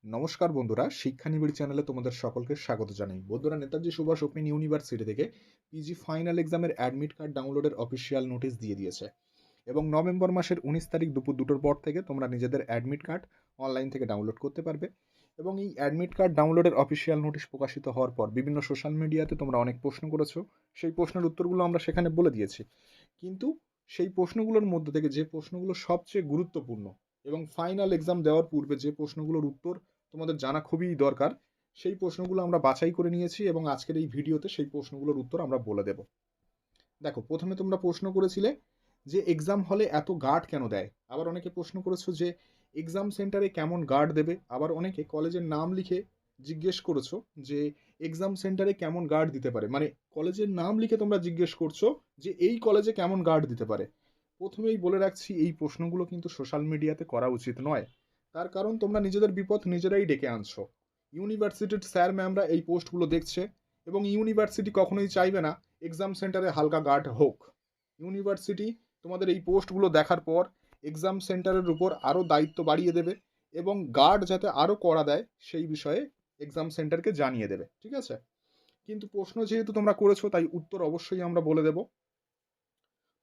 নমস্কার বন্ধুরা, শিক্ষানিবিড় চ্যানেলে তোমাদের সকলকে স্বাগত জানাই। বন্ধুরা, নেতাজি সুভাষ ওপেন ইউনিভার্সিটি থেকে পিজি ফাইনাল এক্সামের অ্যাডমিট কার্ড ডাউনলোডের অফিসিয়াল নোটিশ দিয়ে দিয়েছে এবং নভেম্বর মাসের 19 তারিখ দুপুর 2টোর পর থেকে তোমরা নিজেদের অ্যাডমিট কার্ড অনলাইন থেকে ডাউনলোড করতে পারবে। এবং এই অ্যাডমিট কার্ড ডাউনলোডের অফিসিয়াল নোটিশ প্রকাশিত হওয়ার পর বিভিন্ন সোশ্যাল মিডিয়াতে তোমরা অনেক প্রশ্ন করেছো। সেই প্রশ্নের উত্তরগুলো আমরা সেখানে বলে দিয়েছি, কিন্তু সেই প্রশ্নগুলোর মধ্যে থেকে যে প্রশ্নগুলো সবচেয়ে গুরুত্বপূর্ণ এবং ফাইনাল এক্সাম দেওয়ার পূর্বে যে প্রশ্নগুলোর উত্তর তোমাদের জানা খুবই দরকার, সেই প্রশ্নগুলো আমরা বাছাই করে নিয়েছি এবং আজকের এই ভিডিওতে সেই প্রশ্নগুলোর উত্তর আমরা বলে দেব। দেখো, প্রথমে তোমরা প্রশ্ন করেছিলে যে এক্সাম হলে এত গার্ড কেন দেয়। আবার অনেকে প্রশ্ন করেছো যে এক্সাম সেন্টারে কেমন গার্ড দেবে। আবার অনেকে কলেজের নাম লিখে জিজ্ঞেস করেছো যে এক্সাম সেন্টারে কেমন গার্ড দিতে পারে, মানে কলেজের নাম লিখে তোমরা জিজ্ঞেস করছো যে এই কলেজে কেমন গার্ড দিতে পারে। প্রথমেই বলে রাখছি, এই প্রশ্নগুলো কিন্তু সোশ্যাল মিডিয়াতে করা উচিত নয়। তার কারণ তোমরা নিজেদের বিপদ নিজেরাই ডেকে আনছো। ইউনিভার্সিটির স্যার ম্যামরা এই পোস্টগুলো দেখছে এবং ইউনিভার্সিটি কখনোই চাইবে না এক্সাম সেন্টারে হালকা গার্ড হোক। ইউনিভার্সিটি তোমাদের এই পোস্টগুলো দেখার পর এক্সাম সেন্টারের উপর আরও দায়িত্ব বাড়িয়ে দেবে এবং গার্ড যাতে আরও কড়া দেয় সেই বিষয়ে এক্সাম সেন্টারকে জানিয়ে দেবে, ঠিক আছে? কিন্তু প্রশ্ন যেহেতু তোমরা করেছো, তাই উত্তর অবশ্যই আমরা বলে দেব।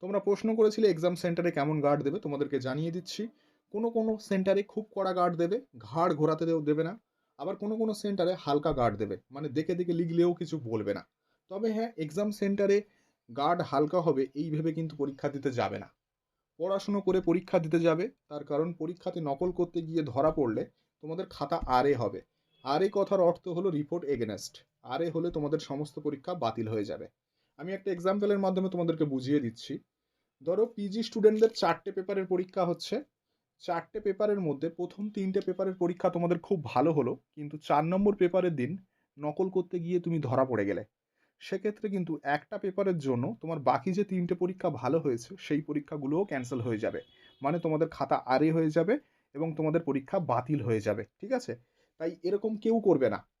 তোমরা প্রশ্ন করেছিলে এক্সাম সেন্টারে কেমন গার্ড দেবে, তোমাদেরকে জানিয়ে দিচ্ছি। কোনো কোনো সেন্টারে খুব কড়া গার্ড দেবে, ঘাড় ঘোরাতে দেবে না। আবার কোনো কোনো সেন্টারে হালকা গার্ড দেবে, মানে দেখে দেখে লিখলেও কিছু বলবে না। তবে হ্যাঁ, এক্সাম সেন্টারে গার্ড হালকা হবে এই ভেবে কিন্তু পরীক্ষা দিতে যাবে না। পড়াশুনো করে পরীক্ষা দিতে যাবে, তার কারণ পরীক্ষাতে নকল করতে গিয়ে ধরা পড়লে তোমাদের খাতা আরএ হবে। আরএ কথার অর্থ হলো রিপোর্ট এগেনস্ট। আরএ হলে তোমাদের সমস্ত পরীক্ষা বাতিল হয়ে যাবে। আমি একটা এক্সাম্পলের মাধ্যমে তোমাদেরকে বুঝিয়ে দিচ্ছি। ধরো, পিজি স্টুডেন্টদের 4টে পেপারের পরীক্ষা হচ্ছে। 4টে পেপারের মধ্যে প্রথম 3টে পেপারের পরীক্ষা তোমাদের খুব ভালো হলো, কিন্তু 4 নম্বর পেপারের দিন নকল করতে গিয়ে তুমি ধরা পড়ে গেলে। সেক্ষেত্রে কিন্তু একটা পেপারের জন্য তোমার বাকি যে 3টে পরীক্ষা ভালো হয়েছে সেই পরীক্ষাগুলোও ক্যান্সেল হয়ে যাবে। মানে তোমাদের খাতা আরে হয়ে যাবে এবং তোমাদের পরীক্ষা বাতিল হয়ে যাবে, ঠিক আছে? তাই এরকম কেউ করবে না।